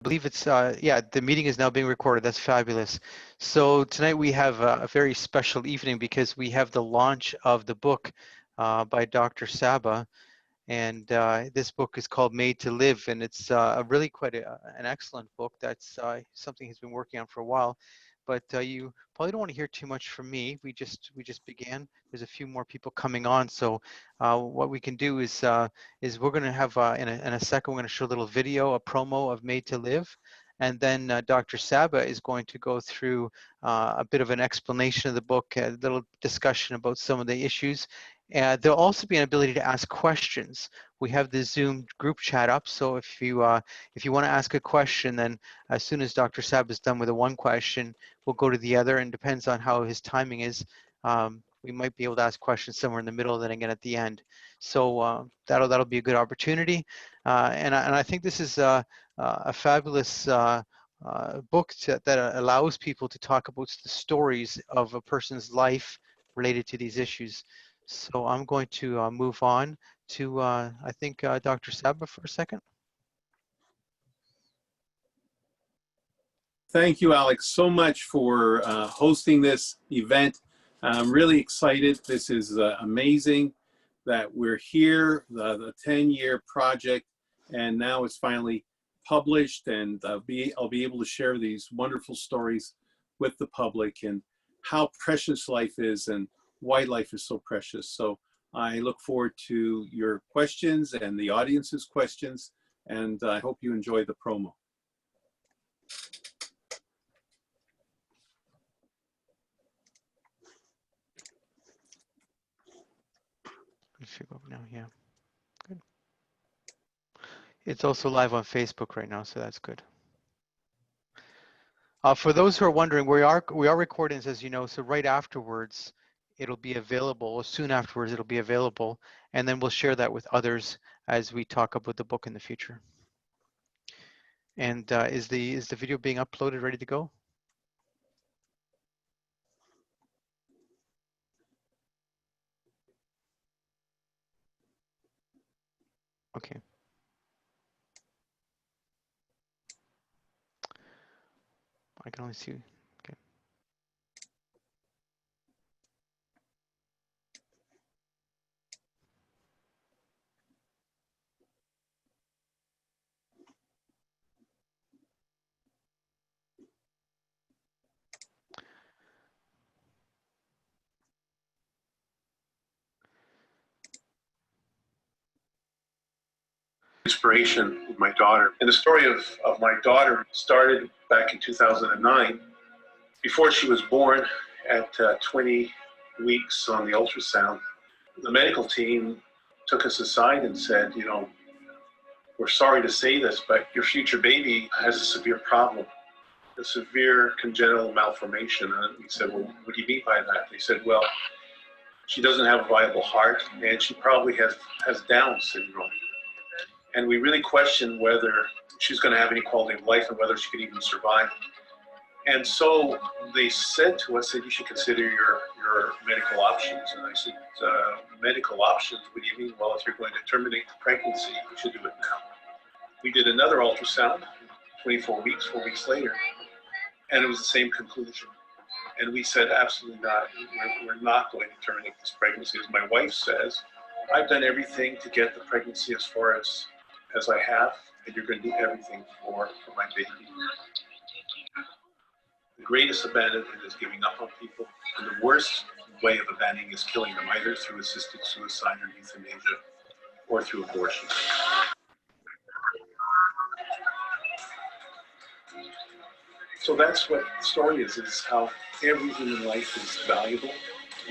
believe it's, yeah, the meeting is now being recorded. That's fabulous. So tonight we have a very special evening because we have the launch of the book by Dr. Saba. And this book is called Made to Live, and it's really quite an excellent book. That's something he's been working on for a while. But you probably don't want to hear too much from me. We just began. There's a few more people coming on. So what we can do is we're going to have in a second, we're going to show a little video, a promo of Made to Live. And then Dr. Saba is going to go through a bit of an explanation of the book, a little discussion about some of the issues. There'll also be an ability to ask questions. We have the Zoom group chat up, so if you want to ask a question, then as soon as Dr. Sab is done with the one question, we'll go to the other, and depends on how his timing is. We might be able to ask questions somewhere in the middle, then again at the end. So that'll be a good opportunity, and I think this is a fabulous book that allows people to talk about the stories of a person's life related to these issues. So I'm going to move on to, I think, Dr. Saba for a second. Thank you, Alex, so much for hosting this event. I'm really excited. This is amazing that we're here, the 10-year project, and now it's finally published, and I'll be able to share these wonderful stories with the public and how precious life is and why life is so precious. So I look forward to your questions and the audience's questions, and I hope you enjoy the promo. It should go up now, yeah. Good. It's also live on Facebook right now, so that's good. For those who are wondering, we are recording this, as you know, so right afterwards, it'll be available, soon afterwards it'll be available, and then we'll share that with others as we talk about the book in the future. And is the video being uploaded, ready to go? Okay. I can only see, okay. Inspiration with my daughter. And the story of my daughter started back in 2009. Before she was born, at 20 weeks on the ultrasound, the medical team took us aside and said, you know, we're sorry to say this, but your future baby has a severe problem, a severe congenital malformation. And we said, well, what do you mean by that? They said, well, she doesn't have a viable heart, and she probably has Down syndrome. And we really questioned whether she's going to have any quality of life and whether she could even survive. And so they said to us that you should consider your medical options. And I said, medical options? What do you mean? Well, if you're going to terminate the pregnancy, you should do it now. We did another ultrasound, 24 weeks, 4 weeks later, and it was the same conclusion. And we said, absolutely not. We're not going to terminate this pregnancy. As my wife says, I've done everything to get the pregnancy as far as I have, and you're going to do everything for my baby. The greatest abandonment is giving up on people, and the worst way of abandoning is killing them, either through assisted suicide or euthanasia, or through abortion. So that's what the story is how every human life is valuable,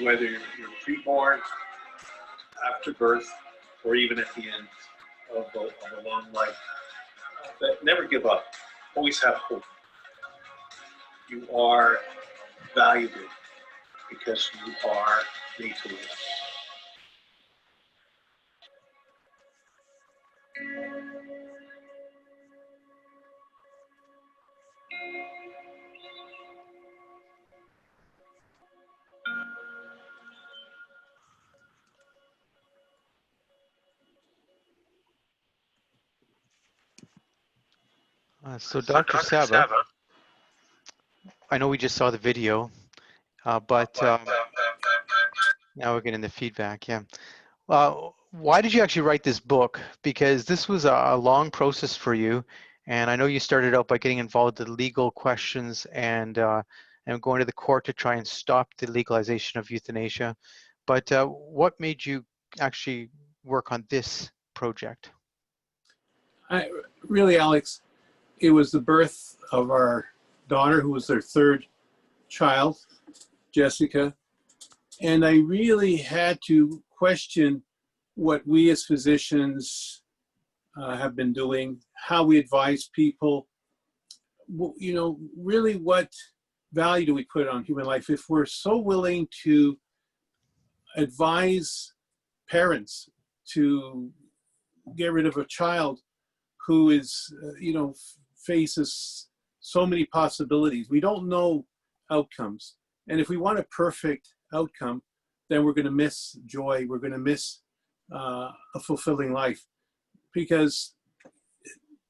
whether you're pre-born, after birth, or even at the end of a long life. But never give up. Always have hope. You are valuable because you are made to live. So Dr. Saba, I know we just saw the video, but now we're getting the feedback. Yeah. Why did you actually write this book? Because this was a long process for you, and I know you started out by getting involved in legal questions and going to the court to try and stop the legalization of euthanasia. But what made you actually work on this project? Really, Alex, it was the birth of our daughter, who was their third child, Jessica, and I really had to question what we as physicians have been doing, how we advise people, you know, really what value do we put on human life if we're so willing to advise parents to get rid of a child who is, you know, faces so many possibilities. We don't know outcomes. And if we want a perfect outcome, then we're going to miss joy. We're going to miss a fulfilling life, because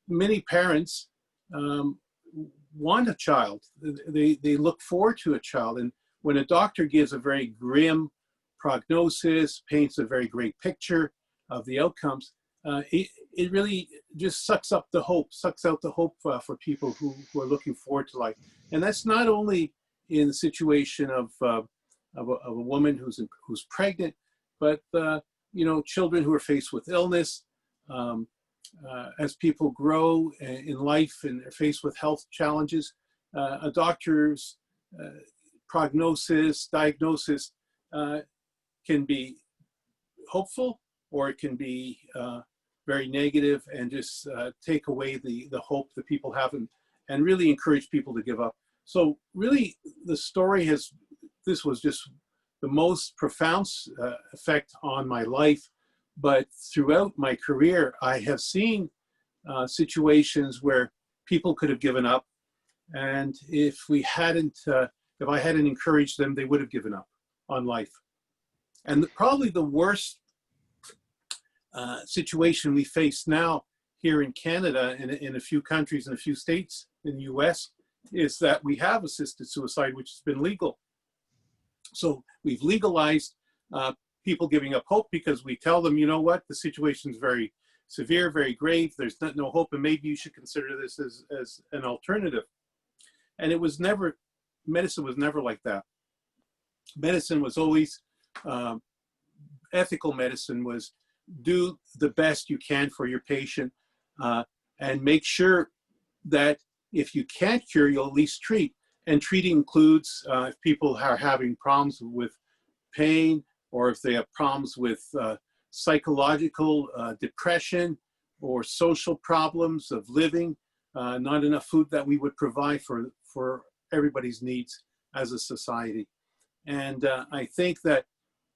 many parents want a child. They look forward to a child. And when a doctor gives a very grim prognosis, paints a very great picture of the outcomes, it really just sucks out the hope for people who are looking forward to life. And that's not only in the situation of a woman who's pregnant, but you know, children who are faced with illness. As people grow in life and are faced with health challenges, a doctor's diagnosis can be hopeful, or it can be very negative and just take away the hope that people have, and really encourage people to give up. So really, the story this was just the most profound effect on my life. But throughout my career, I have seen situations where people could have given up, and if I hadn't encouraged them, they would have given up on life. And probably the worst situation we face now here in Canada and in a few countries and a few states in the US is that we have assisted suicide, which has been legal. So we've legalized people giving up hope, because we tell them, you know what, the situation is very severe, very grave, there's no hope, and maybe you should consider this as an alternative. And medicine was never like that. Medicine was always, ethical medicine was, do the best you can for your patient, and make sure that if you can't cure, you'll at least treat. And treating includes if people are having problems with pain, or if they have problems with psychological depression, or social problems of living, not enough food, that we would provide for everybody's needs as a society. And I think that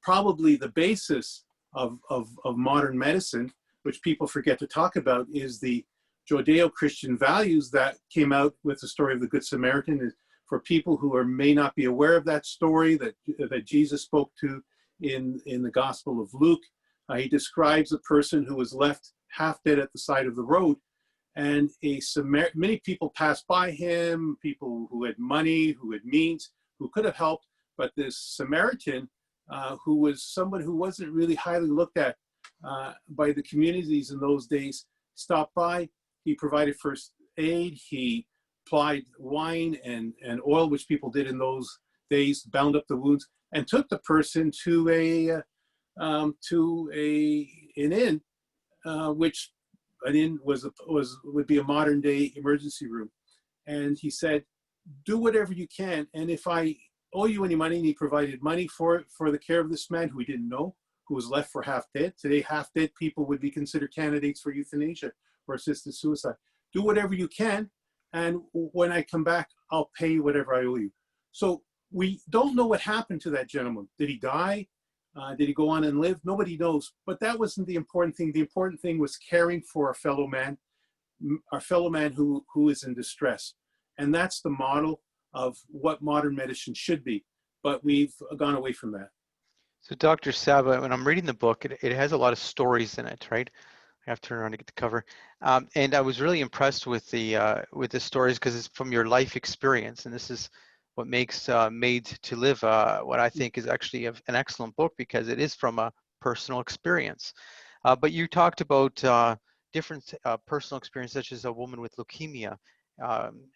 probably the basis of modern medicine, which people forget to talk about, is the Judeo-Christian values that came out with the story of the Good Samaritan. For people who may not be aware of that story that Jesus spoke to in the Gospel of Luke, he describes a person who was left half dead at the side of the road, and many people passed by him, people who had money, who had means, who could have helped, but this Samaritan, who was someone who wasn't really highly looked at by the communities in those days, stopped by. He provided first aid. He applied wine and oil, which people did in those days, bound up the wounds, and took the person to an inn, which an inn would be a modern day emergency room. And he said, do whatever you can, and if I owe you any money, and he provided money for the care of this man who he didn't know, who was left for half dead. Today, half dead people would be considered candidates for euthanasia or assisted suicide. Do whatever you can, and when I come back, I'll pay you whatever I owe you. So we don't know what happened to that gentleman. Did he die? Did he go on and live? Nobody knows. But that wasn't the important thing. The important thing was caring for our fellow man who is in distress. And that's the model of what modern medicine should be. But we've gone away from that. So Dr. Saba, when I'm reading the book, it has a lot of stories in it, right? I have to turn around to get the cover. And I was really impressed with the stories because it's from your life experience, and this is what makes Made to Live what I think is actually an excellent book because it is from a personal experience. But you talked about different personal experiences, such as a woman with leukemia,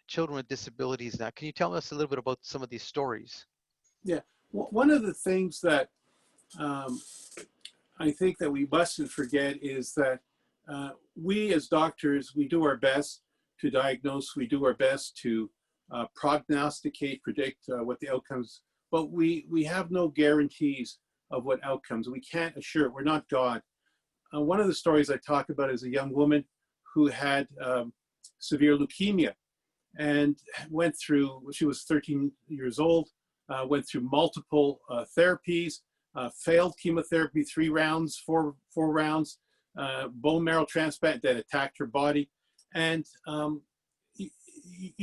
children with disabilities. Now, can you tell us a little bit about some of these stories? Yeah, one of the things that I think that we mustn't forget is that we as doctors, we do our best to diagnose, we do our best to prognosticate, predict what the outcomes, but we have no guarantees of what outcomes. We can't assure it. We're not God. One of the stories I talk about is a young woman who had severe leukemia and went through, she was 13 years old, went through multiple therapies, failed chemotherapy, 3 rounds, four rounds, bone marrow transplant that attacked her body. And,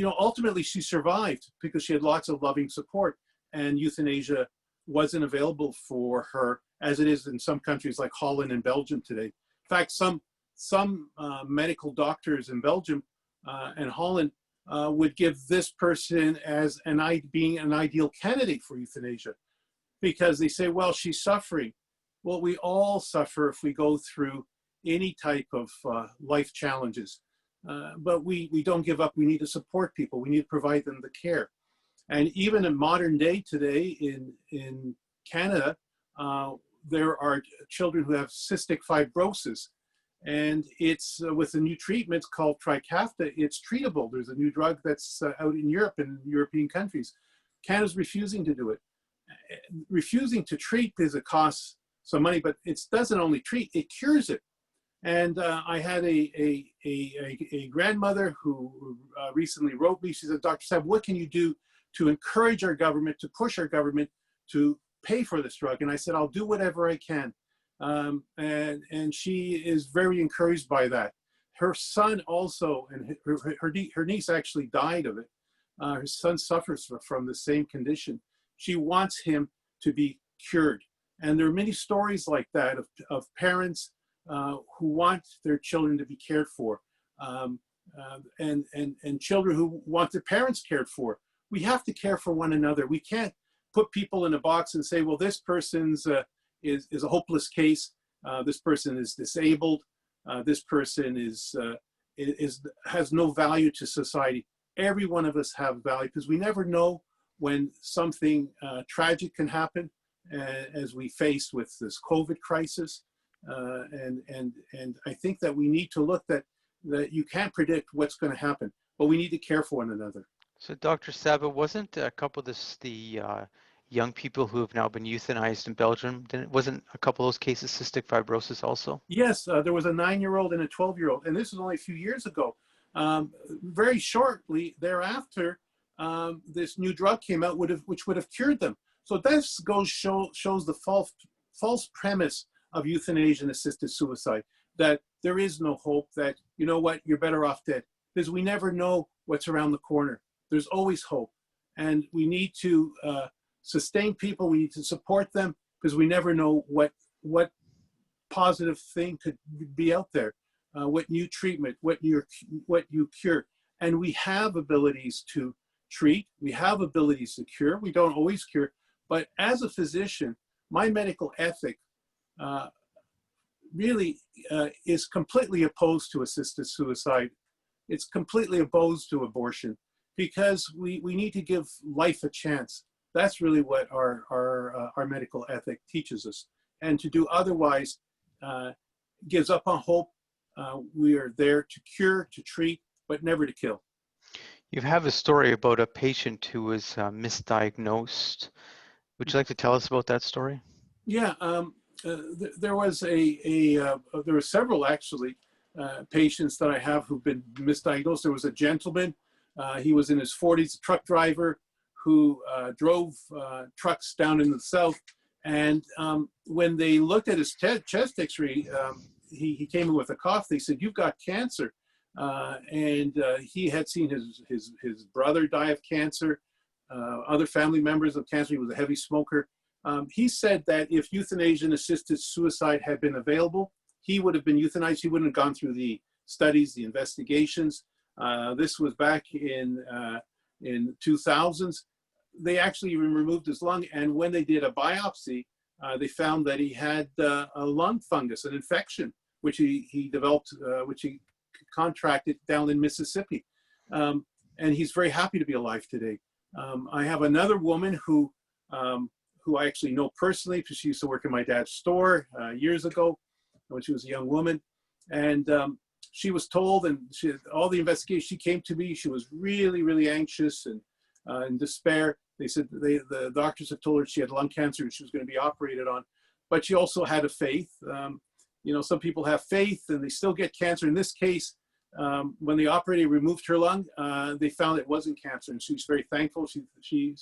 ultimately she survived because she had lots of loving support, and euthanasia wasn't available for her as it is in some countries like Holland and Belgium today. In fact, some medical doctors in Belgium and Holland would give this person as being an ideal candidate for euthanasia, because they say, well, she's suffering. Well, we all suffer if we go through any type of life challenges, but we don't give up. We need to support people. We need to provide them the care. And even in modern day today in Canada, there are children who have cystic fibrosis, and it's with a new treatment called Trikafta, it's treatable. There's a new drug that's out in Europe and European countries. Canada's refusing to do it. Refusing to treat is a cost some money, but it doesn't only treat, it cures it. And I had a grandmother who recently wrote me. She said, Dr. Sab, what can you do to encourage our government, to push our government to pay for this drug? And I said, I'll do whatever I can. And she is very encouraged by that. Her son also, and her niece actually died of it. Her son suffers from the same condition. She wants him to be cured. And there are many stories like that of parents who want their children to be cared for, and children who want their parents cared for. We have to care for one another. We can't put people in a box and say, well, this person's is a hopeless case. This person is disabled. This person has no value to society. Every one of us have value, because we never know when something tragic can happen, as we face with this COVID crisis. And I think that we need to look that you can't predict what's going to happen, but we need to care for one another. So, Dr. Saba, wasn't a couple of the young people who have now been euthanized in Belgium, wasn't a couple of those cases cystic fibrosis also? Yes, there was a 9-year-old and a 12-year-old, and this was only a few years ago. Very shortly thereafter, this new drug came out which would have cured them. So this shows the false premise of euthanasia and assisted suicide, that there is no hope, that, you know what, you're better off dead, because we never know what's around the corner. There's always hope. And we need to sustain people, we need to support them, because we never know what positive thing could be out there, what new treatment, what you cure. And we have abilities to treat, we have abilities to cure. We don't always cure, but as a physician, my medical ethic really is completely opposed to assisted suicide. It's completely opposed to abortion, because we need to give life a chance. That's really what our medical ethic teaches us. And to do otherwise gives up on hope. We are there to cure, to treat, but never to kill. You have a story about a patient who was misdiagnosed. Would you like to tell us about that story? Yeah, there were several actually patients that I have who've been misdiagnosed. There was a gentleman, he was in his 40s, a truck driver who drove trucks down in the south. And when they looked at his chest x-ray, he came in with a cough. They said, "You've got cancer." And he had seen his brother die of cancer, other family members of cancer. He was a heavy smoker. He said that if euthanasia and assisted suicide had been available, he would have been euthanized. He wouldn't have gone through the studies, the investigations. This was back in 2000s. They actually even removed his lung, and when they did a biopsy, they found that he had a lung fungus, an infection, which he developed, which he contracted down in Mississippi. And he's very happy to be alive today. I have another woman who I actually know personally, because she used to work in my dad's store years ago when she was a young woman. And she was told, and all the investigation, she came to me, she was really, really anxious and in despair. They said the doctors have told her she had lung cancer and she was going to be operated on, but she also had a faith. You know, some people have faith and they still get cancer. In this case, when the operator removed her lung, they found it wasn't cancer, and she's very thankful. She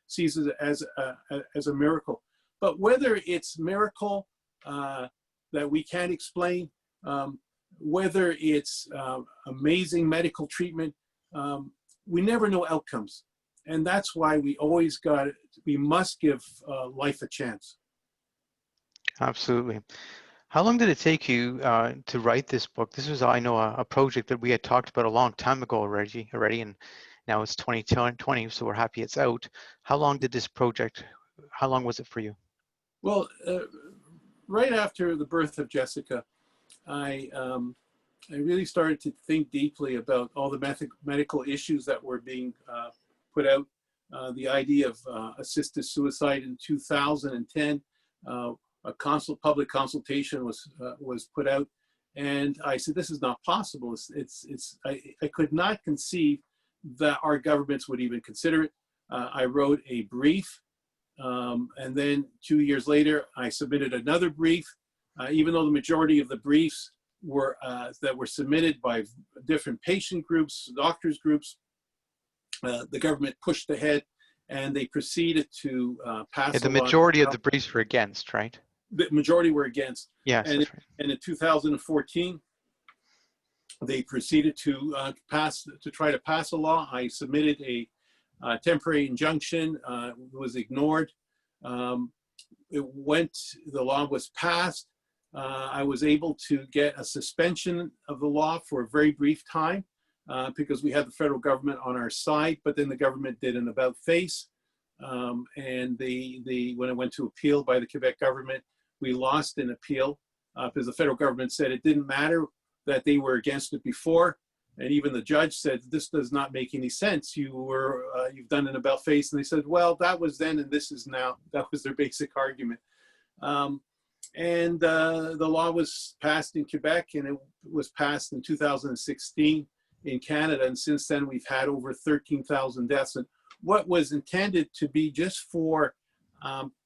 sees it as a miracle. But whether it's miracle that we can't explain, whether it's amazing medical treatment, we never know outcomes. And that's why we must give life a chance. Absolutely. How long did it take you to write this book? This was, I know, a project that we had talked about a long time ago already, and now it's 2020, so we're happy it's out. How long did this project, how long was it for you? Well, right after the birth of Jessica, I really started to think deeply about all the medical issues that were being put out. The idea of assisted suicide in 2010, a public consultation was put out, and I said, this is not possible. I could not conceive that our governments would even consider it. I wrote a brief, and then 2 years later, I submitted another brief. Even though the majority of the briefs were that were submitted by different patient groups, doctors groups, the government pushed ahead, and they proceeded to pass. Yeah, the majority of the briefs were against, right? The majority were against. Yes, and, that's right. And in 2014, they proceeded to try to pass a law. I submitted a temporary injunction. It was ignored. The law was passed. I was able to get a suspension of the law for a very brief time because we had the federal government on our side, but then the government did an about face. And when it went to appeal by the Quebec government, we lost an appeal because the federal government said it didn't matter that they were against it before. And even the judge said, this does not make any sense. You've done an about face. And they said, well, that was then and this is now. That was their basic argument. And the law was passed in Quebec, and it was passed in 2016 in Canada. And since then, we've had over 13,000 deaths. And what was intended to be just for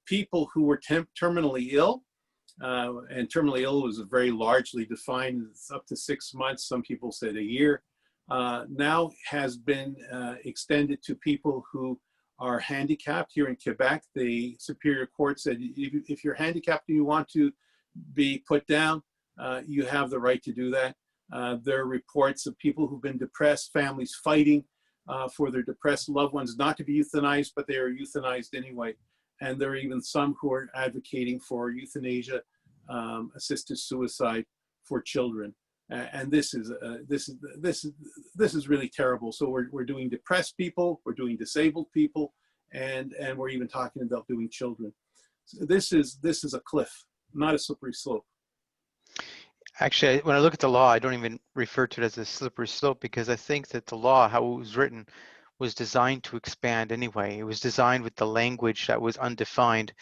people who were terminally ill, and terminally ill was very largely defined as up to 6 months. Some people said a year. Now has been extended to people who are handicapped. Here in Quebec, the Superior Court said if you're handicapped and you want to be put down, you have the right to do that. There are reports of people who've been depressed, families fighting for their depressed loved ones not to be euthanized, but they are euthanized anyway. And there are even some who are advocating for euthanasia, assisted suicide for children. And this is really terrible. So we're doing depressed people, we're doing disabled people, and we're even talking about doing children. So this is a cliff, not a slippery slope. Actually, when I look at the law, I don't even refer to it as a slippery slope, because I think that the law, how it was written, was designed to expand anyway. It was designed with the language that was undefined,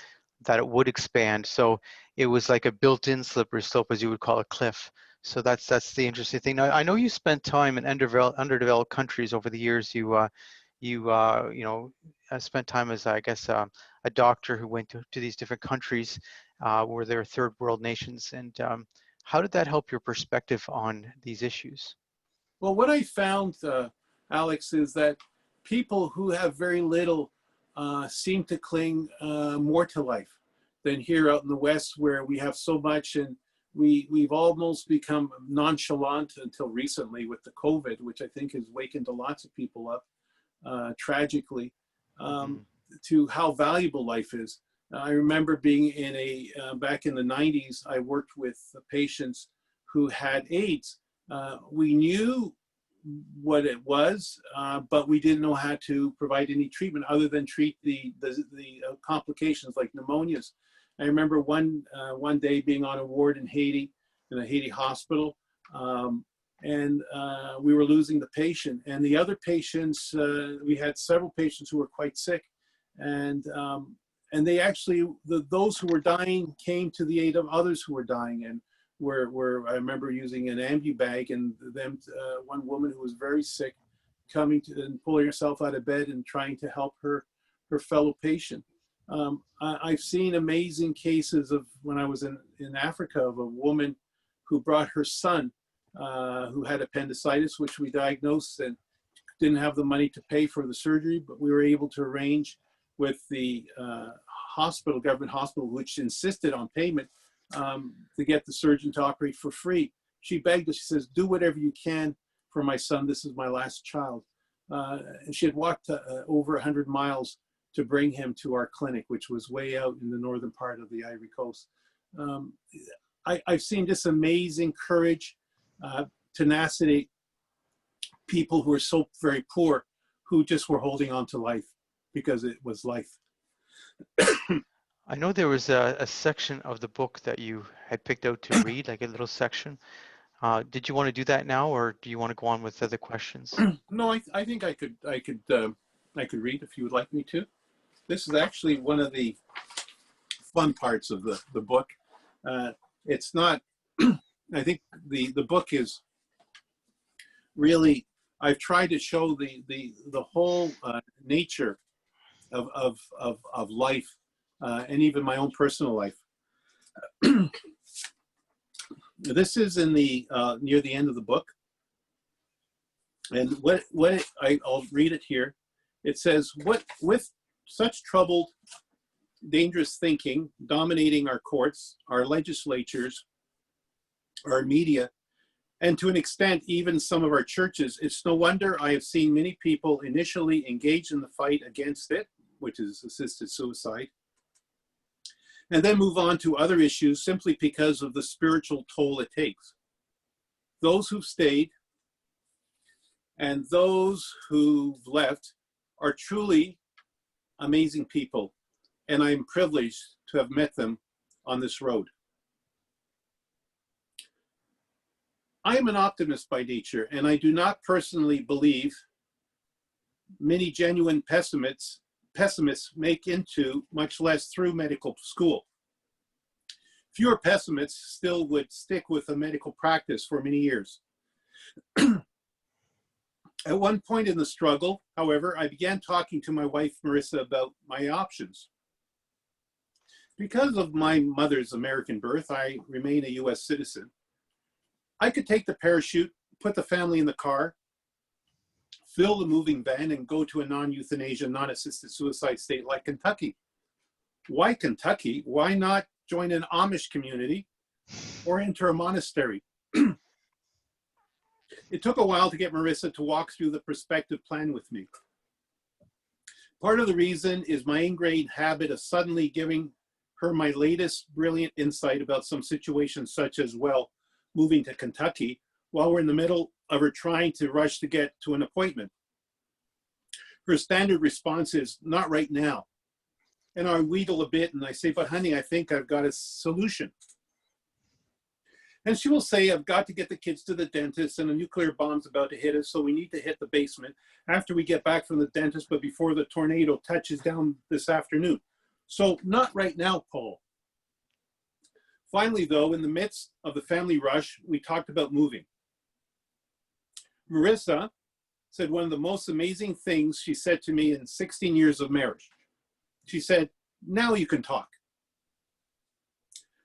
that it would expand. So it was like a built-in slippery slope, as you would call a cliff. So that's the interesting thing. Now, I know you spent time in underdeveloped countries over the years. You spent time as, I guess, a doctor who went to these different countries where they're third world nations. And how did that help your perspective on these issues? Well, what I found, Alex, is that people who have very little seem to cling more to life than here out in the West, where we have so much, and we've almost become nonchalant until recently with the COVID, which I think has wakened lots of people up tragically to how valuable life is. I remember being in back in the 90s, I worked with patients who had AIDS. We knew what it was, but we didn't know how to provide any treatment other than treat the complications like pneumonias. I remember one day being on a ward in Haiti, in a Haiti hospital, and we were losing the patient. And the other patients, we had several patients who were quite sick, and they actually, those who were dying came to the aid of others who were dying. And I remember using an ambu bag, and one woman who was very sick coming to and pulling herself out of bed and trying to help her fellow patient. I've seen amazing cases of, when I was in Africa, of a woman who brought her son who had appendicitis, which we diagnosed, and didn't have the money to pay for the surgery, but we were able to arrange with the government hospital, which insisted on payment, to get the surgeon to operate for free. She begged us, she says, do whatever you can for my son. This is my last child. And she had walked over 100 miles to bring him to our clinic, which was way out in the northern part of the Ivory Coast. I've seen this amazing courage, tenacity, people who are so very poor, who just were holding on to life because it was life. I know there was a section of the book that you had picked out to read, like a little section. Did you want to do that now, or do you want to go on with other questions? No, I think I could read if you would like me to. This is actually one of the fun parts of the book. It's not, I think the book is really, I've tried to show the whole nature of life, and even my own personal life. This is in the near the end of the book, and I'll read it here. It says, with such troubled, dangerous thinking dominating our courts, our legislatures, our media, and to an extent even some of our churches, it's no wonder I have seen many people initially engage in the fight against it, which is assisted suicide, and then move on to other issues simply because of the spiritual toll it takes. Those who've stayed and those who've left are truly amazing people, and I'm privileged to have met them on this road. I am an optimist by nature, and I do not personally believe many genuine pessimists make into, much less through, medical school. Fewer pessimists still would stick with a medical practice for many years. At one point in the struggle, however, I began talking to my wife, Marissa, about my options. Because of my mother's American birth, I remain a US citizen. I could take the parachute, put the family in the car, fill the moving van, and go to a non-euthanasia, non-assisted suicide state like Kentucky. Why Kentucky? Why not join an Amish community or enter a monastery? It took a while to get Marissa to walk through the prospective plan with me. Part of the reason is my ingrained habit of suddenly giving her my latest brilliant insight about some situations, such as, well, moving to Kentucky while we're in the middle of her trying to rush to get to an appointment. Her standard response is, not right now. And I wheedle a bit and I say, but honey, I think I've got a solution. And she will say, I've got to get the kids to the dentist and a nuclear bomb's about to hit us, so we need to hit the basement after we get back from the dentist, but before the tornado touches down this afternoon. So not right now, Paul. Finally, though, in the midst of the family rush, we talked about moving. Marissa said one of the most amazing things she said to me in 16 years of marriage. She said, now you can talk.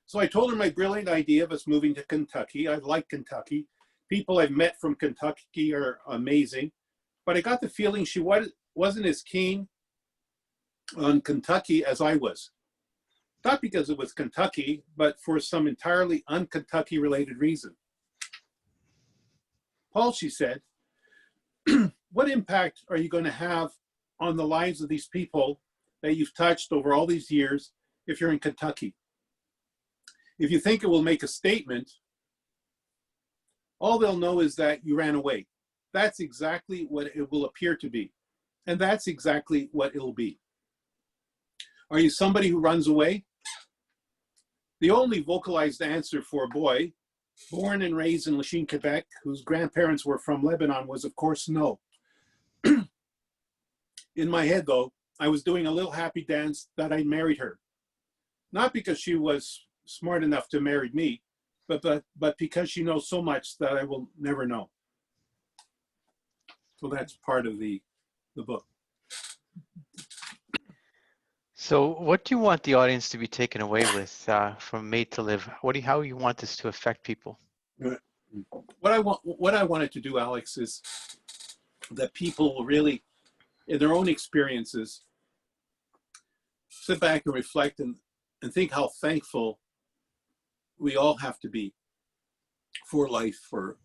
So I told her my brilliant idea of us moving to Kentucky. I like Kentucky. People I've met from Kentucky are amazing. But I got the feeling she wasn't as keen on Kentucky as I was. Not because it was Kentucky, but for some entirely un-Kentucky related reason. Paul, she said, what impact are you going to have on the lives of these people that you've touched over all these years if you're in Kentucky. If you think it will make a statement, all they'll know is that you ran away. That's exactly what it will appear to be. And that's exactly what it'll be. Are you somebody who runs away? The only vocalized answer for a boy born and raised in Lachine, Quebec, whose grandparents were from Lebanon, was of course no. In my head though, I was doing a little happy dance that I married her. Not because she was smart enough to marry me, but because she knows so much that I will never know. So that's part of the book. So what do you want the audience to be taken away with from Made to Live? How you want this to affect people? What I wanted to do, Alex, is that people will really, in their own experiences, sit back and reflect and think how thankful we all have to be for life, for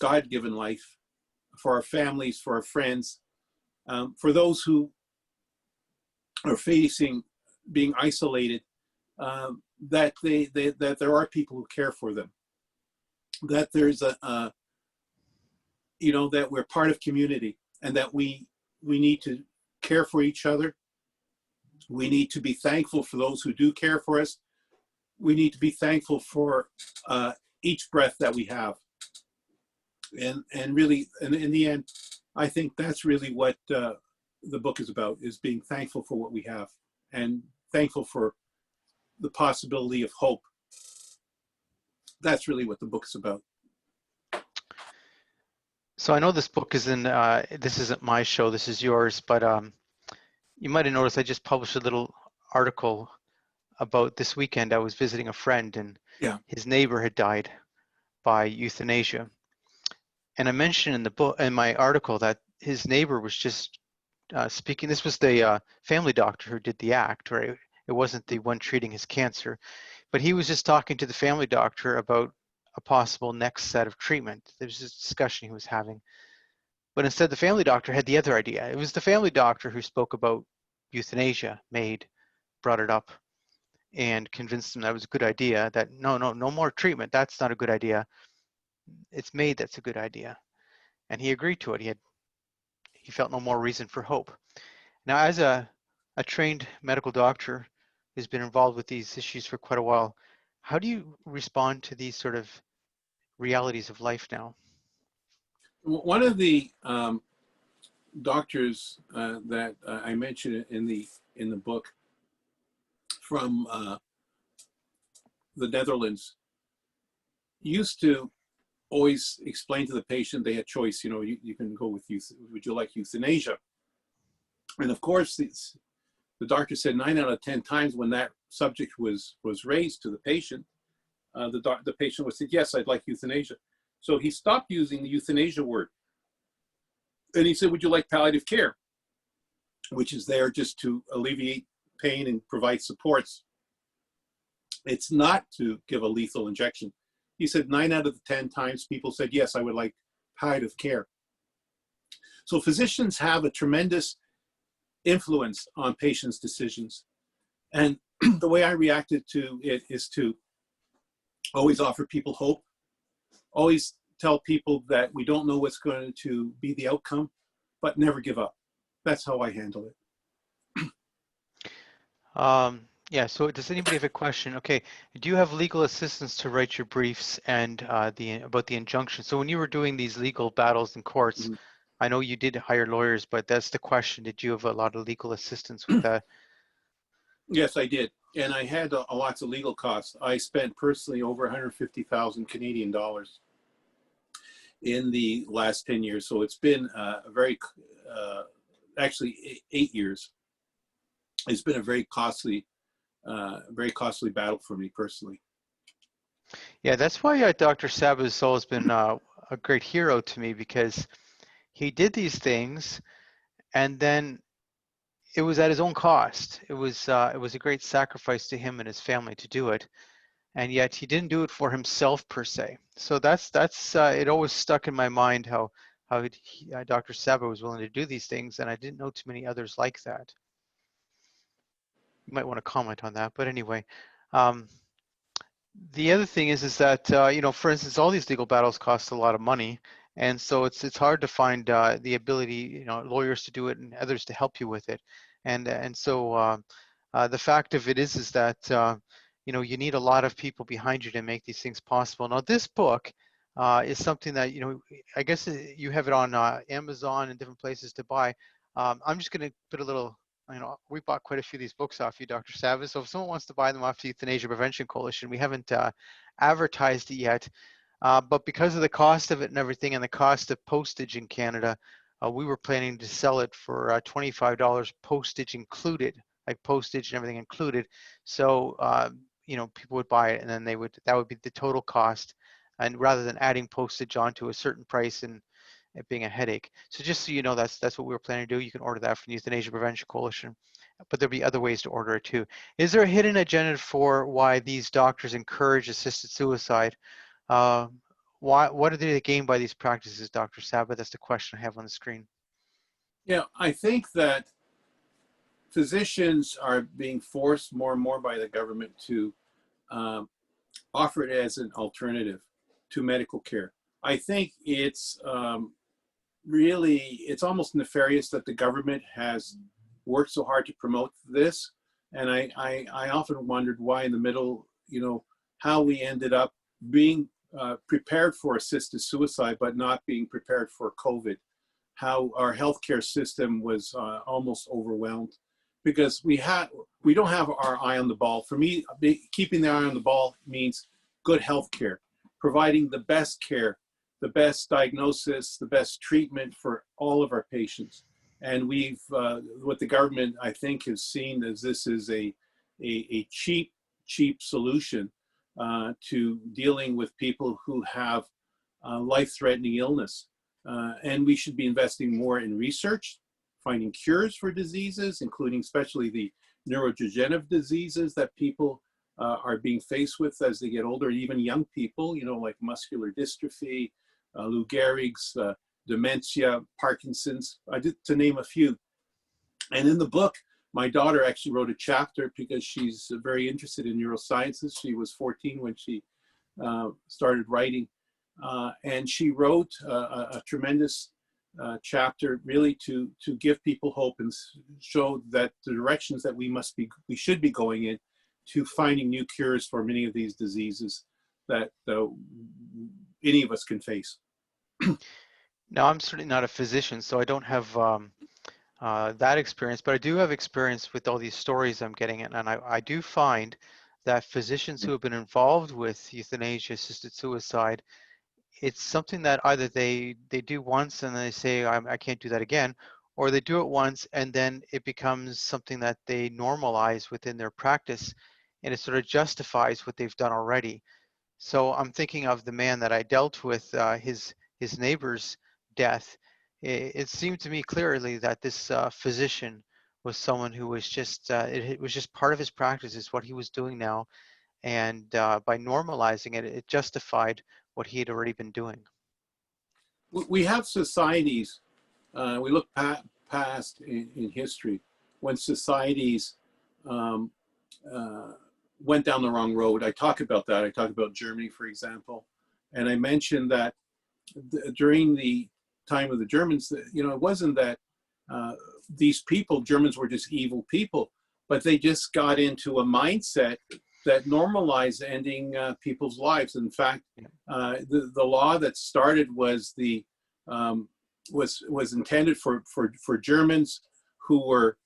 God-given life, for our families, for our friends, for those who are facing being isolated, that that there are people who care for them, that there's that we're part of community, and that we need to care for each other. We need to be thankful for those who do care for us. We need to be thankful for each breath that we have. And really, and in the end, I think that's really what the book is about, is being thankful for what we have and thankful for the possibility of hope. That's really what the book is about. So I know this book is in, this isn't my show, this is yours, but you might have noticed I just published a little article about this weekend. I was visiting a friend, and his neighbor had died by euthanasia. And I mentioned in the book, in my article, that his neighbor was just speaking. This was the family doctor who did the act, right? It wasn't the one treating his cancer, but he was just talking to the family doctor about a possible next set of treatment. There was this discussion he was having. But instead, the family doctor had the other idea. It was the family doctor who spoke about euthanasia, brought it up, and convinced him that was a good idea, that no more treatment. That's not a good idea. It's Made that's a good idea. And he agreed to it. He felt no more reason for hope. Now, as a trained medical doctor who's been involved with these issues for quite a while, how do you respond to these sort of realities of life now? One of the doctors that I mentioned in the book from the Netherlands used to always explain to the patient they had choice. You can go with would you like euthanasia? And of course, the doctor said 9 out of 10 times when that subject was raised to the patient, the patient would say, yes, I'd like euthanasia. So he stopped using the euthanasia word. And he said, would you like palliative care? Which is there just to alleviate pain and provide supports. It's not to give a lethal injection. He said 9 out of the 10 times people said, yes, I would like palliative care. So physicians have a tremendous influence on patients' decisions. And the way I reacted to it is to always offer people hope, always tell people that we don't know what's going to be the outcome, but never give up. That's how I handle it. Yeah, so does anybody have a question? Okay, do you have legal assistance to write your briefs and about the injunction? So when you were doing these legal battles in courts, I know you did hire lawyers, but that's the question. Did you have a lot of legal assistance with that? Yes, I did. And I had lots of legal costs. I spent personally over 150,000 Canadian dollars in the last 10 years. So it's been a very, actually 8 years. It's been a very costly battle for me personally. Yeah, that's why Dr. Saba has always been a great hero to me, because he did these things, and then it was at his own cost. It was a great sacrifice to him and his family to do it, and yet he didn't do it for himself per se. So that's it always stuck in my mind how Dr. Saba was willing to do these things, and I didn't know too many others like that. you might want to comment on that. But anyway, um, the other thing is that you know, for instance, all these legal battles cost a lot of money, and so it's hard to find the ability, you know, lawyers to do it and others to help you with it, and so the fact of it is that you know, you need a lot of people behind you to make these things possible. Now, this book is something that, you know, I guess you have it on Amazon and different places to buy. I'm just going to put a little, you know, we bought quite a few of these books off you, Dr. Saba. So if someone wants to buy them off the Euthanasia Prevention Coalition, we haven't advertised it yet, but because of the cost of it and everything and the cost of postage in Canada, we were planning to sell it for $25 postage included, like postage and everything included. So, you know, people would buy it and then that would be the total cost. And rather than adding postage onto a certain price and it being a headache. So just so you know, that's what we were planning to do. You can order that from the Euthanasia Prevention Coalition, but there'll be other ways to order it too. Is there a hidden agenda for why these doctors encourage assisted suicide? Uh, what do they gain by these practices, Dr. Saba? That's the question I have on the screen. Yeah, I think that physicians are being forced more and more by the government to um, offer it as an alternative to medical care. I think it's really, it's almost nefarious that the government has worked so hard to promote this. And I often wondered why in the middle, you know, how we ended up being prepared for assisted suicide, but not being prepared for COVID. How our healthcare system was almost overwhelmed because we don't have our eye on the ball. For me, keeping the eye on the ball means good healthcare, providing the best care, the best diagnosis, the best treatment for all of our patients. And we've, what the government, I think, has seen as this is a cheap solution to dealing with people who have life-threatening illness. And we should be investing more in research, finding cures for diseases, including especially the neurodegenerative diseases that people are being faced with as they get older, even young people, you know, like muscular dystrophy, Lou Gehrig's, dementia, Parkinson's, to name a few. And in the book, my daughter actually wrote a chapter because she's very interested in neurosciences. She was 14 when she started writing. And she wrote a tremendous chapter really to give people hope and show that the directions that we should be going in to finding new cures for many of these diseases that any of us can face. Now, I'm certainly not a physician, so I don't have that experience, but I do have experience with all these stories I'm getting, and I do find that physicians who have been involved with euthanasia-assisted suicide, it's something that either they do once and they say, I can't do that again, or they do it once and then it becomes something that they normalize within their practice, and it sort of justifies what they've done already. So I'm thinking of the man that I dealt with, his neighbor's death. It seemed to me clearly that this physician was someone who was just, it was just part of his practice, is what he was doing now. And by normalizing it, it justified what he had already been doing. We have societies, we look past in history, when societies went down the wrong road. I talk about that. I talk about Germany, for example. And I mentioned that during the time of the Germans, you know, it wasn't that these people, Germans, were just evil people, but they just got into a mindset that normalized ending people's lives. In fact, the law that started was was intended for Germans who were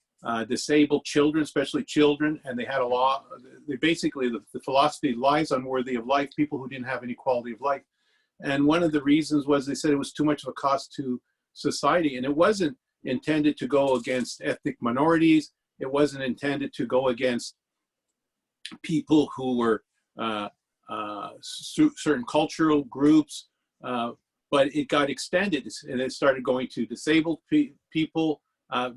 disabled children, especially children, and they had a law. They basically, the philosophy, lives unworthy of life, people who didn't have any quality of life. And one of the reasons was they said it was too much of a cost to society, and it wasn't intended to go against ethnic minorities. It wasn't intended to go against people who were certain cultural groups, but it got extended, and it started going to disabled people,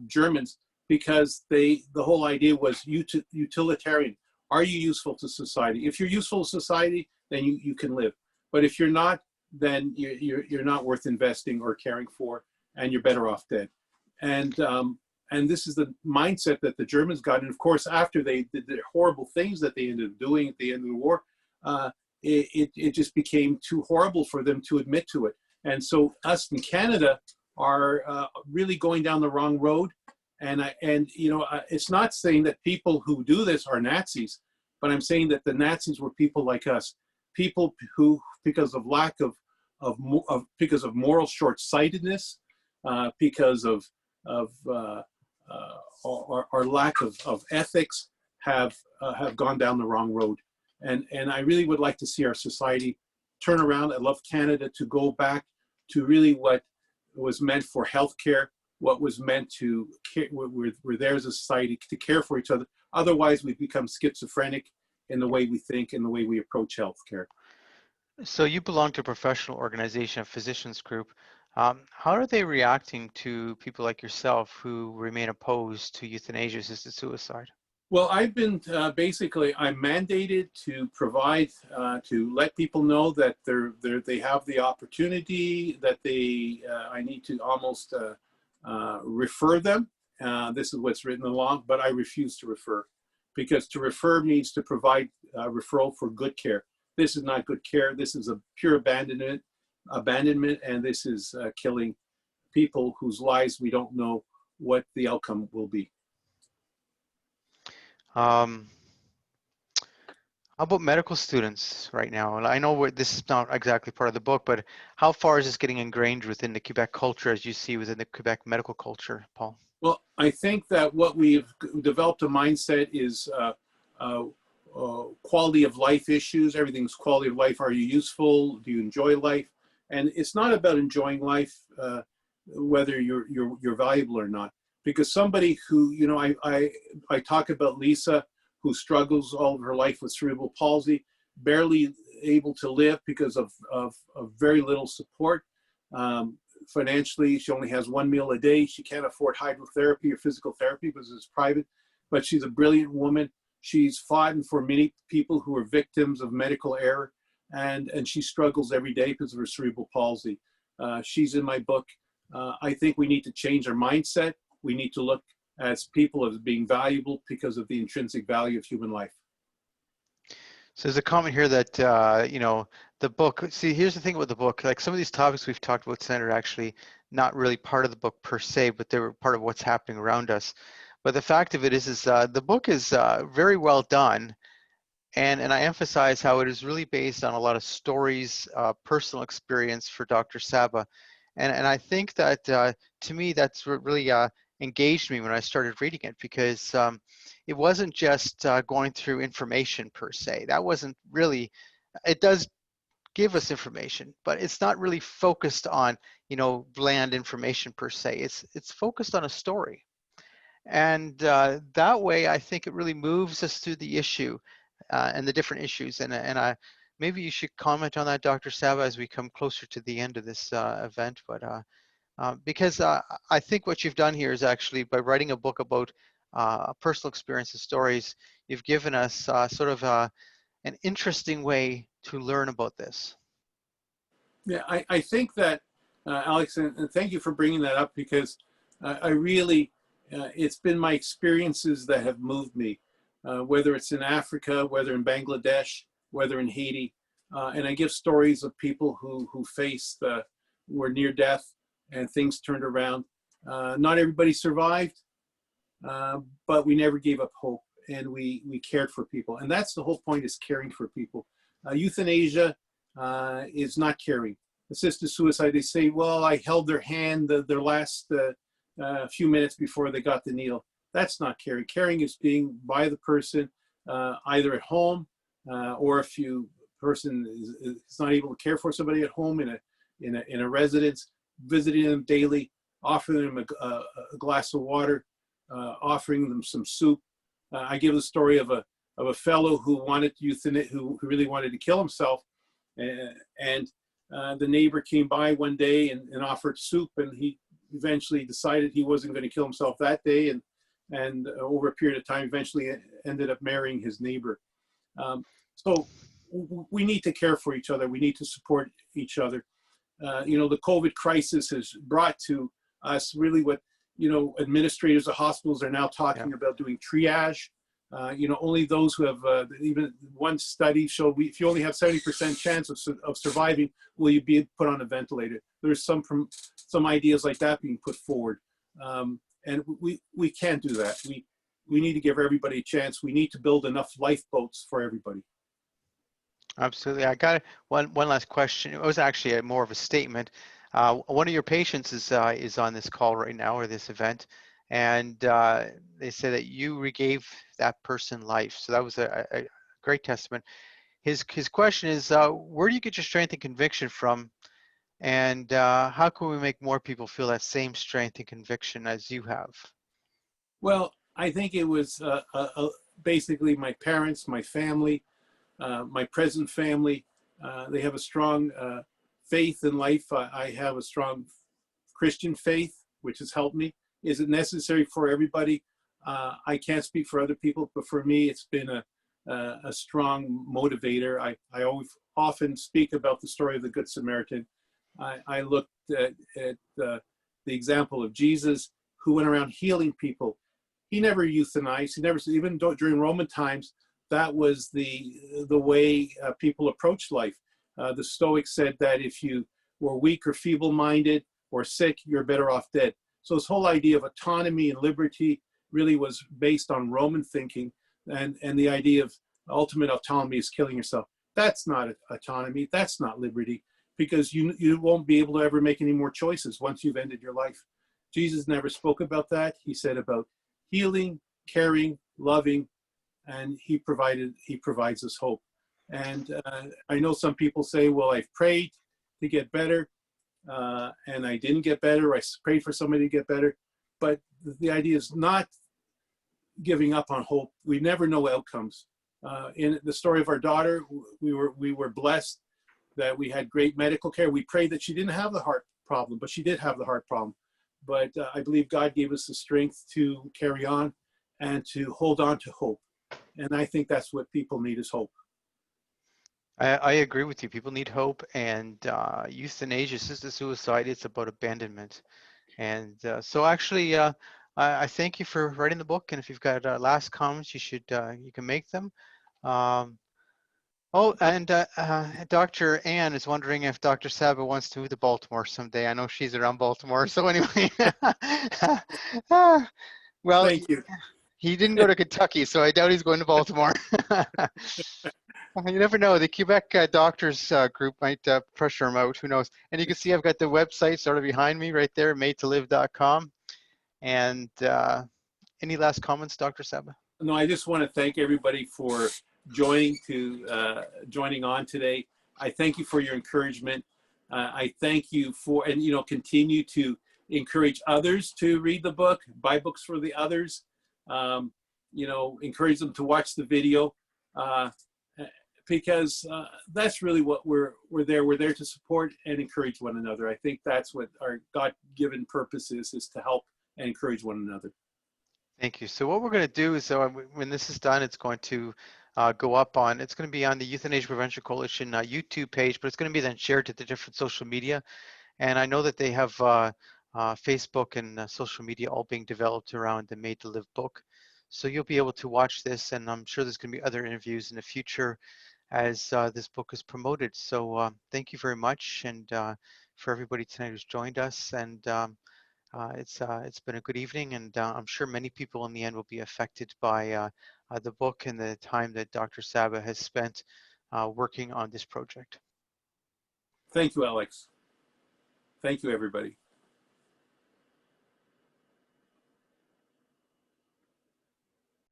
Germans, because the whole idea was utilitarian. Are you useful to society? If you're useful to society, then you can live. But if you're not, then you're not worth investing or caring for, and you're better off dead. And and this is the mindset that the Germans got. And of course, after they did the horrible things that they ended up doing at the end of the war, it just became too horrible for them to admit to it. And so us in Canada are really going down the wrong road. And it's not saying that people who do this are Nazis, but I'm saying that the Nazis were people like us, people who, because of lack of because of moral short-sightedness, because of our lack of ethics, have gone down the wrong road. And I really would like to see our society turn around. I'd love Canada to go back to really what was meant for healthcare, what was meant to care, we're there as a society to care for each other. Otherwise, we become schizophrenic in the way we think and the way we approach healthcare. So you belong to a professional organization, a physicians group. How are they reacting to people like yourself who remain opposed to euthanasia-assisted suicide? Well, I've been basically, I'm mandated to provide, to let people know that they have the opportunity, that I need to almost refer them. This is what's written in the law, but I refuse to refer, because to refer means to provide referral for good care. This is not good care. This is a pure abandonment, and this is killing people whose lives we don't know what the outcome will be. How about medical students right now? And I know this is not exactly part of the book, but how far is this getting ingrained within the Quebec culture, as you see within the Quebec medical culture, Paul? Well, I think that what we've developed a mindset is quality of life issues. Everything's quality of life. Are you useful? Do you enjoy life? And it's not about enjoying life, whether you're valuable or not. Because somebody who, I talk about Lisa, who struggles all of her life with cerebral palsy, barely able to live because of very little support. Financially, she only has one meal a day. She can't afford hydrotherapy or physical therapy because it's private, but she's a brilliant woman. She's fought for many people who are victims of medical error, and she struggles every day because of her cerebral palsy. She's in my book. I think we need to change our mindset. We need to look as people as being valuable because of the intrinsic value of human life. So there's a comment here that, the book, see, here's the thing about the book, like some of these topics we've talked about tonight are actually not really part of the book per se, but they were part of what's happening around us. But the fact of it is the book is very well done. And I emphasize how it is really based on a lot of stories, personal experience for Dr. Saba. And I think that, to me, that's what really engaged me when I started reading it, because it wasn't just going through information per se. That wasn't really, it does give us information, but it's not really focused on, bland information per se. It's focused on a story. And that way, I think it really moves us through the issue and the different issues. And maybe you should comment on that, Dr. Saba, as we come closer to the end of this event. But because I think what you've done here is actually, by writing a book about personal experience and stories, you've given us sort of an interesting way to learn about this. Yeah, I think that, Alex, and thank you for bringing that up, because I really, it's been my experiences that have moved me, whether it's in Africa, whether in Bangladesh, whether in Haiti. And I give stories of people who faced, were near death and things turned around. Not everybody survived, but we never gave up hope, and we cared for people. And that's the whole point, is caring for people. Euthanasia is not caring. Assisted suicide, they say, well, I held their hand their last few minutes before they got the needle. That's not caring. Caring is being by the person, either at home, or if person is not able to care for somebody at home in a residence, visiting them daily, offering them a glass of water, offering them some soup. I give the story of a fellow who wanted who really wanted to kill himself, and the neighbor came by one day and offered soup, and he eventually decided he wasn't going to kill himself that day, and over a period of time eventually ended up marrying his neighbor. So we need to care for each other. We need to support each other. The COVID crisis has brought to us really what, administrators of hospitals are now talking Yeah. about doing triage. Only those who have, even one study showed if you only have 70% chance of surviving, will you be put on a ventilator? There's some ideas like that being put forward. And we can't do that. We need to give everybody a chance. We need to build enough lifeboats for everybody. Absolutely. I got one last question. It was actually more of a statement. One of your patients is on this call right now, or this event, and they say that you regave that person life. So that was a great testament. His question is, where do you get your strength and conviction from, and how can we make more people feel that same strength and conviction as you have? Well, I think it was basically my parents, my family, my present family. They have a strong faith in life. I have a strong Christian faith, which has helped me. Is it necessary for everybody? I can't speak for other people, but for me, it's been a strong motivator. I often speak about the story of the Good Samaritan. I looked at the example of Jesus, who went around healing people. He never euthanized. He never, even during Roman times, that was the way people approached life. The Stoics said that if you were weak or feeble-minded or sick, you're better off dead. So this whole idea of autonomy and liberty really was based on Roman thinking, and the idea of ultimate autonomy is killing yourself. That's not autonomy. That's not liberty, because you won't be able to ever make any more choices once you've ended your life. Jesus never spoke about that. He said about healing, caring, loving, and he provides us hope. And I know some people say, well, I've prayed to get better and I didn't get better. I prayed for somebody to get better. But the idea is not giving up on hope. We never know outcomes. In the story of our daughter, we were blessed that we had great medical care. We prayed that she didn't have the heart problem, but she did have the heart problem. But I believe God gave us the strength to carry on and to hold on to hope. And I think that's what people need, is hope. I agree with you. People need hope, and euthanasia, assisted suicide, it's about abandonment. And so actually, I thank you for writing the book. And if you've got last comments, you can make them. And Dr. Ann is wondering if Dr. Saba wants to move to Baltimore someday. I know she's around Baltimore. So anyway, well, Thank you. He didn't go to Kentucky, so I doubt he's going to Baltimore. You never know. The Quebec doctors group might pressure him out. Who knows? And you can see I've got the website sort of behind me right there, madeTolive.com. And any last comments, Dr. Saba? No, I just want to thank everybody for joining on today. I thank you for your encouragement. I thank you for, and continue to encourage others to read the book, buy books for the others. Encourage them to watch the video, because that's really what we're there to support and encourage one another. I think that's what our God-given purpose is to help and encourage one another. Thank you. So what we're going to do is, when this is done, it's going to it's going to be on the Euthanasia Prevention Coalition YouTube page, but it's going to be then shared to the different social media. And I know that they have Facebook and social media all being developed around the Made to Live book. So you'll be able to watch this, and I'm sure there's going to be other interviews in the future as this book is promoted. So thank you very much, and for everybody tonight who's joined us. And it's been a good evening, and I'm sure many people in the end will be affected by the book and the time that Dr. Saba has spent working on this project. Thank you, Alex. Thank you, everybody.